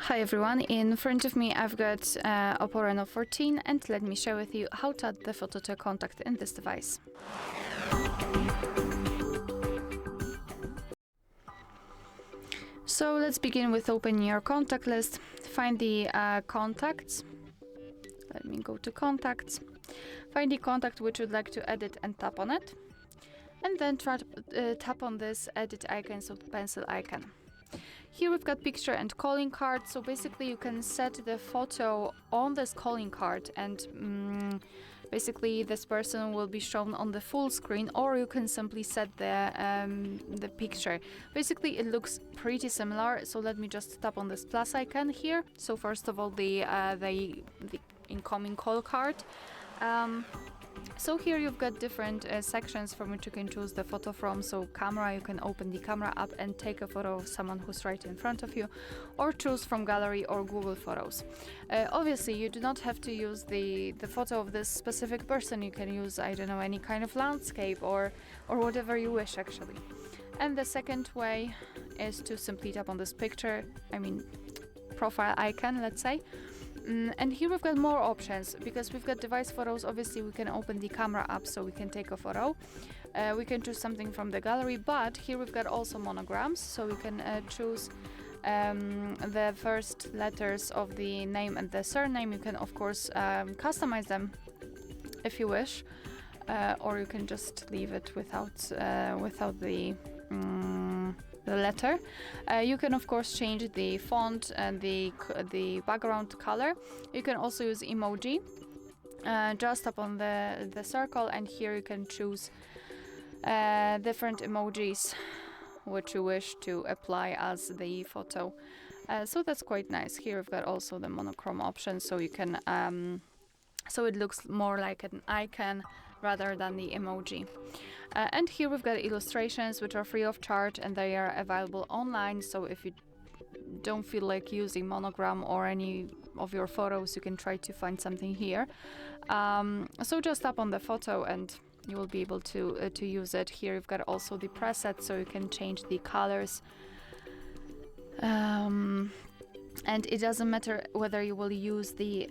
Hi everyone, in front of me I've got OPPO Reno 14 and let me share with you how to add the photo to a contact in this device. So let's begin with opening your contact list. Find the contacts. Let me go to contacts. Find the contact which you'd like to edit and tap on it. And then tap on this edit icon, so the pencil icon. Here we've got picture and calling card, so basically you can set the photo on this calling card and basically this person will be shown on the full screen, or you can simply set the picture. Basically it looks pretty similar, so let me just tap on this plus icon here. So first of all the incoming call card. So here you've got different sections from which you can choose the photo from. So camera, you can open the camera app and take a photo of someone who's right in front of you, or choose from gallery or Google Photos. Obviously you do not have to use the photo of this specific person. You can use, I don't know, any kind of landscape or whatever you wish actually. And the second way is to simply tap on this picture, profile icon, let's say. And here we've got more options because we've got device photos. Obviously we can open the camera app so we can take a photo. We can choose something from the gallery, but here we've got also monograms, so we can choose the first letters of the name and the surname. You can of course customize them if you wish, or you can just leave it without the letter. You can of course change the font and the background color. You can also use emoji. Just tap on the circle, and here you can choose different emojis which you wish to apply as the photo. So that's quite nice. Here we've got also the monochrome option, so you can so it looks more like an icon rather than the emoji. And here we've got illustrations which are free of charge and they are available online, so if you don't feel like using Monogram or any of your photos, you can try to find something here. So just tap on the photo and you will be able to use it. Here you've got also the presets, so you can change the colors. And it doesn't matter whether you will use the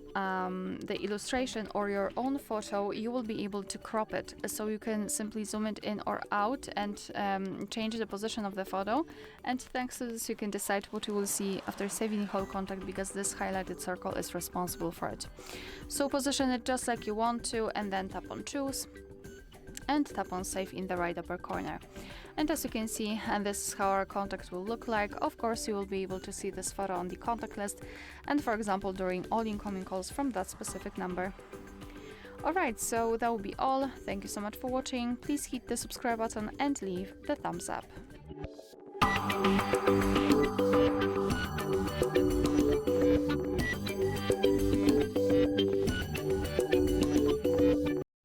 illustration or your own photo, you will be able to crop it. So you can simply zoom it in or out and change the position of the photo. And thanks to this, you can decide what you will see after saving the whole contact, because this highlighted circle is responsible for it. So position it just like you want to, and then tap on choose and tap on save in the right upper corner. And as you can see, and this is how our contact will look like. Of course, you will be able to see this photo on the contact list and, for example, during all incoming calls from that specific number. Alright, so that will be all. Thank you so much for watching. Please hit the subscribe button and leave the thumbs up.